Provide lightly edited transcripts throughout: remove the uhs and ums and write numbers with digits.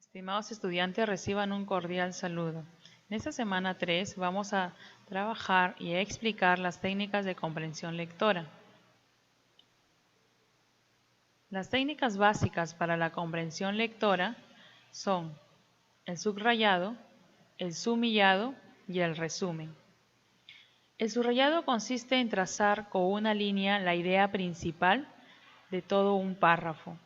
Estimados estudiantes, reciban un cordial saludo. En esta semana 3 vamos a trabajar y a explicar las técnicas de comprensión lectora. Las técnicas básicas para la comprensión lectora son el subrayado, el sumillado y el resumen. El subrayado consiste en trazar con una línea la idea principal de todo un párrafo.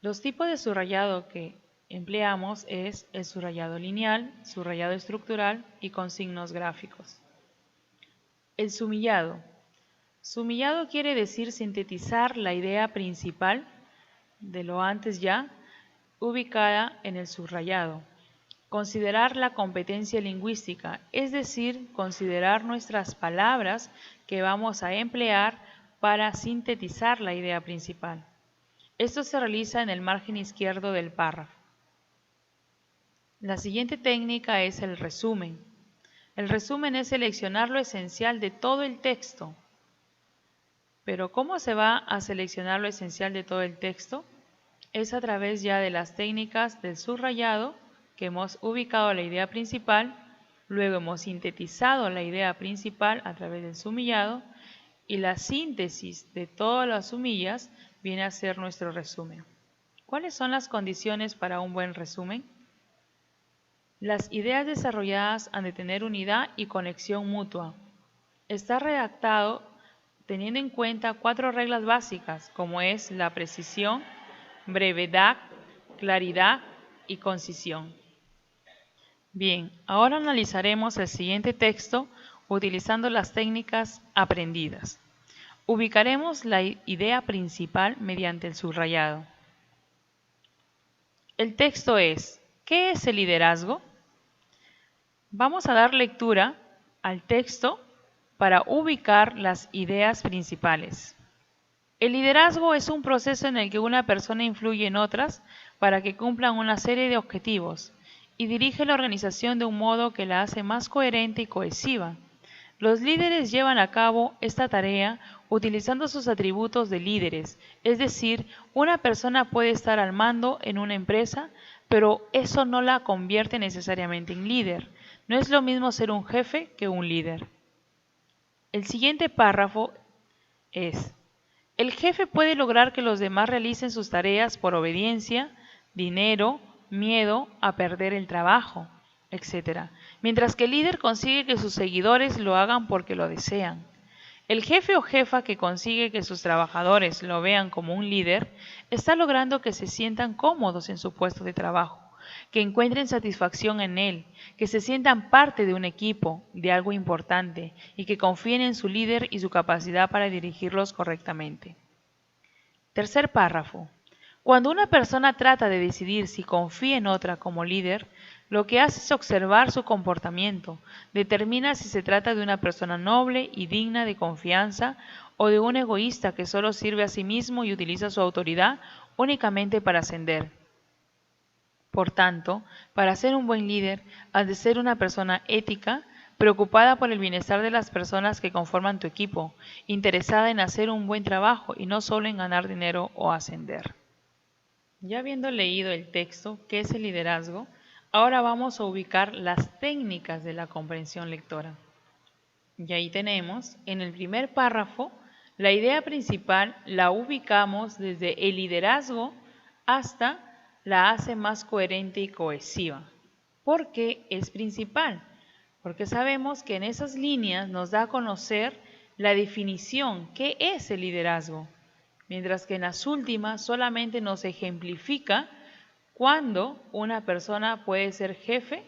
Los tipos de subrayado que empleamos es el subrayado lineal, subrayado estructural y con signos gráficos. El sumillado. Sumillado quiere decir sintetizar la idea principal de lo antes ya ubicada en el subrayado. Considerar la competencia lingüística, es decir, considerar nuestras palabras que vamos a emplear para sintetizar la idea principal. Esto se realiza en el margen izquierdo del párrafo. La siguiente técnica es el resumen. El resumen es seleccionar lo esencial de todo el texto. Pero ¿cómo se va a seleccionar lo esencial de todo el texto? Es a través ya de las técnicas del subrayado, que hemos ubicado la idea principal, luego hemos sintetizado la idea principal a través del sumillado, y la síntesis de todas las sumillas viene a ser nuestro resumen. ¿Cuáles son las condiciones para un buen resumen? Las ideas desarrolladas han de tener unidad y conexión mutua. Está redactado teniendo en cuenta 4 reglas básicas, como es la precisión, brevedad, claridad y concisión. Bien, ahora analizaremos el siguiente texto utilizando las técnicas aprendidas. Ubicaremos la idea principal mediante el subrayado. El texto es: ¿qué es el liderazgo? Vamos a dar lectura al texto para ubicar las ideas principales. El liderazgo es un proceso en el que una persona influye en otras para que cumplan una serie de objetivos y dirige la organización de un modo que la hace más coherente y cohesiva. Los líderes llevan a cabo esta tarea utilizando sus atributos de líderes, es decir, una persona puede estar al mando en una empresa, pero eso no la convierte necesariamente en líder. No es lo mismo ser un jefe que un líder. El siguiente párrafo es: el jefe puede lograr que los demás realicen sus tareas por obediencia, dinero, miedo a perder el trabajo, etc. Mientras que el líder consigue que sus seguidores lo hagan porque lo desean. El jefe o jefa que consigue que sus trabajadores lo vean como un líder, está logrando que se sientan cómodos en su puesto de trabajo, que encuentren satisfacción en él, que se sientan parte de un equipo, de algo importante, y que confíen en su líder y su capacidad para dirigirlos correctamente. Tercer párrafo. Cuando una persona trata de decidir si confía en otra como líder, lo que hace es observar su comportamiento, determina si se trata de una persona noble y digna de confianza o de un egoísta que solo sirve a sí mismo y utiliza su autoridad únicamente para ascender. Por tanto, para ser un buen líder, has de ser una persona ética, preocupada por el bienestar de las personas que conforman tu equipo, interesada en hacer un buen trabajo y no solo en ganar dinero o ascender. Ya habiendo leído el texto, ¿qué es el liderazgo?, ahora vamos a ubicar las técnicas de la comprensión lectora. Y ahí tenemos, en el primer párrafo, la idea principal la ubicamos desde el liderazgo hasta la hace más coherente y cohesiva. ¿Por qué es principal? Porque sabemos que en esas líneas nos da a conocer la definición, ¿qué es el liderazgo? Mientras que en las últimas solamente nos ejemplifica cuándo una persona puede ser jefe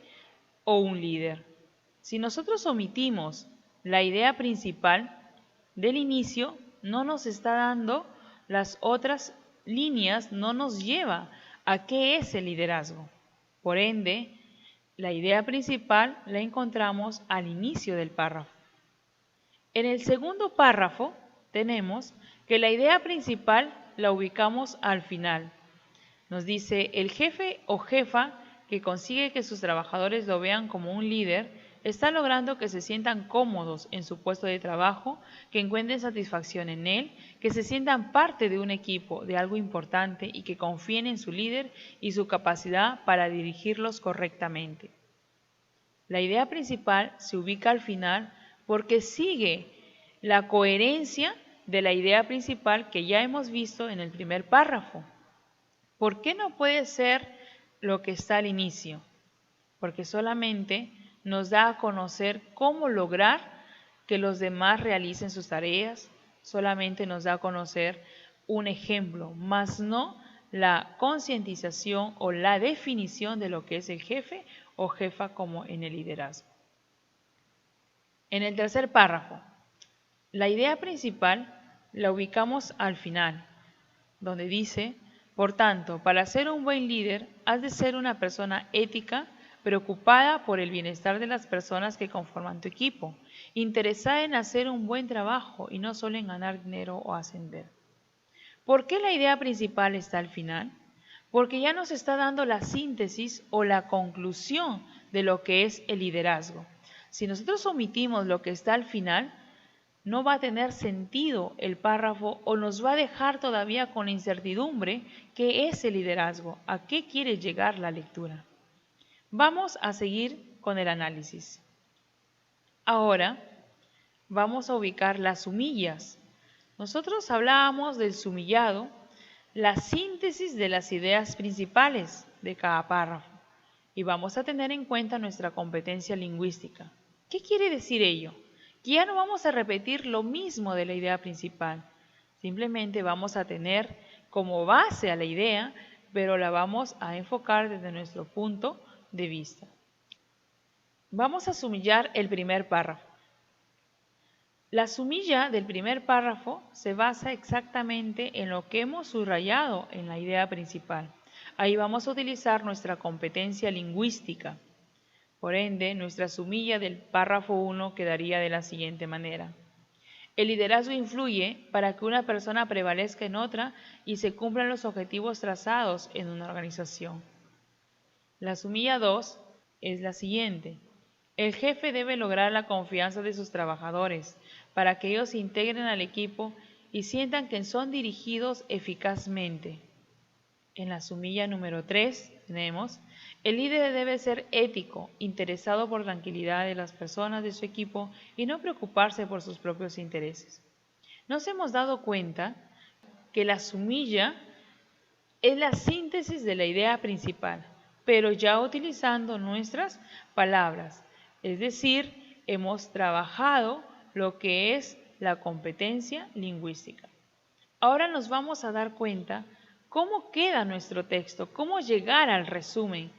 o un líder. Si nosotros omitimos la idea principal del inicio, no nos está dando las otras líneas, no nos lleva a qué es el liderazgo. Por ende, la idea principal la encontramos al inicio del párrafo. En el segundo párrafo tenemos que la idea principal la ubicamos al final. Nos dice: el jefe o jefa que consigue que sus trabajadores lo vean como un líder está logrando que se sientan cómodos en su puesto de trabajo, que encuentren satisfacción en él, que se sientan parte de un equipo, de algo importante y que confíen en su líder y su capacidad para dirigirlos correctamente. La idea principal se ubica al final porque sigue la coherencia de la idea principal que ya hemos visto en el primer párrafo. ¿Por qué no puede ser lo que está al inicio? Porque solamente nos da a conocer cómo lograr que los demás realicen sus tareas, solamente nos da a conocer un ejemplo, más no la concientización o la definición de lo que es el jefe o jefa como en el liderazgo. En el tercer párrafo, la idea principal la ubicamos al final, donde dice: por tanto, para ser un buen líder, has de ser una persona ética, preocupada por el bienestar de las personas que conforman tu equipo, interesada en hacer un buen trabajo y no solo en ganar dinero o ascender. ¿Por qué la idea principal está al final? Porque ya nos está dando la síntesis o la conclusión de lo que es el liderazgo. Si nosotros omitimos lo que está al final, no va a tener sentido el párrafo o nos va a dejar todavía con incertidumbre qué es el liderazgo, a qué quiere llegar la lectura. Vamos a seguir con el análisis. Ahora vamos a ubicar las sumillas. Nosotros hablábamos del sumillado, la síntesis de las ideas principales de cada párrafo, y vamos a tener en cuenta nuestra competencia lingüística. ¿Qué quiere decir ello? Que ya no vamos a repetir lo mismo de la idea principal, simplemente vamos a tener como base a la idea, pero la vamos a enfocar desde nuestro punto de vista. Vamos a sumillar el primer párrafo. La sumilla del primer párrafo se basa exactamente en lo que hemos subrayado en la idea principal. Ahí vamos a utilizar nuestra competencia lingüística. Por ende, nuestra sumilla del párrafo 1 quedaría de la siguiente manera. El liderazgo influye para que una persona prevalezca en otra y se cumplan los objetivos trazados en una organización. La sumilla 2 es la siguiente. El jefe debe lograr la confianza de sus trabajadores para que ellos se integren al equipo y sientan que son dirigidos eficazmente. En la sumilla número 3 tenemos: el líder debe ser ético, interesado por la tranquilidad de las personas de su equipo y no preocuparse por sus propios intereses. Nos hemos dado cuenta que la sumilla es la síntesis de la idea principal, pero ya utilizando nuestras palabras. Es decir, hemos trabajado lo que es la competencia lingüística. Ahora nos vamos a dar cuenta cómo queda nuestro texto, cómo llegar al resumen,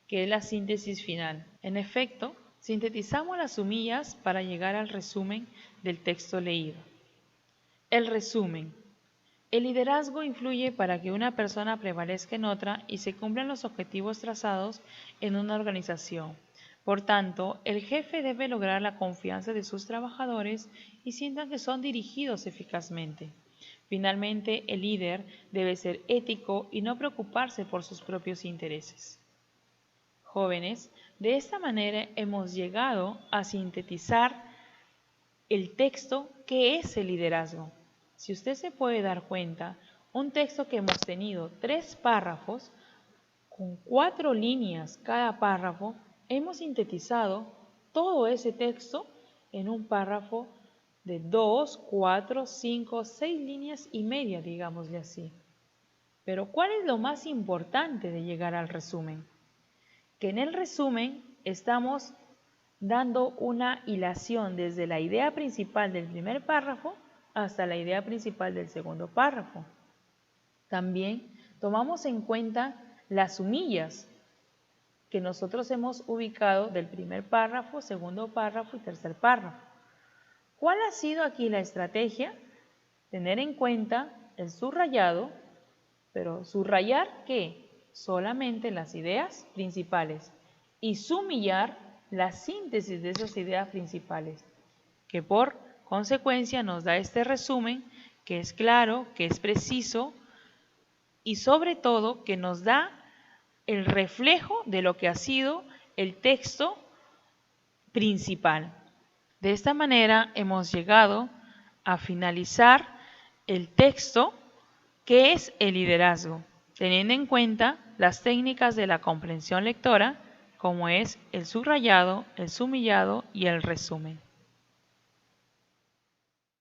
que es la síntesis final. En efecto, sintetizamos las sumillas para llegar al resumen del texto leído. El resumen. El liderazgo influye para que una persona prevalezca en otra y se cumplan los objetivos trazados en una organización. Por tanto, el jefe debe lograr la confianza de sus trabajadores y sientan que son dirigidos eficazmente. Finalmente, el líder debe ser ético y no preocuparse por sus propios intereses. Jóvenes, de esta manera hemos llegado a sintetizar el texto que es el liderazgo. Si usted se puede dar cuenta, un texto que hemos tenido 3 párrafos, con 4 líneas cada párrafo, hemos sintetizado todo ese texto en un párrafo de 2, 4, 5, 6 líneas y media, digámosle así. Pero ¿cuál es lo más importante de llegar al resumen? Que en el resumen estamos dando una hilación desde la idea principal del primer párrafo hasta la idea principal del segundo párrafo. También tomamos en cuenta las sumillas que nosotros hemos ubicado del primer párrafo, segundo párrafo y tercer párrafo. ¿Cuál ha sido aquí la estrategia? Tener en cuenta el subrayado, pero subrayar ¿qué? Solamente las ideas principales y sumillar la síntesis de esas ideas principales, que por consecuencia nos da este resumen que es claro, que es preciso y sobre todo que nos da el reflejo de lo que ha sido el texto principal. De esta manera hemos llegado a finalizar el texto que es el liderazgo, teniendo en cuenta las técnicas de la comprensión lectora, como es el subrayado, el sumillado y el resumen.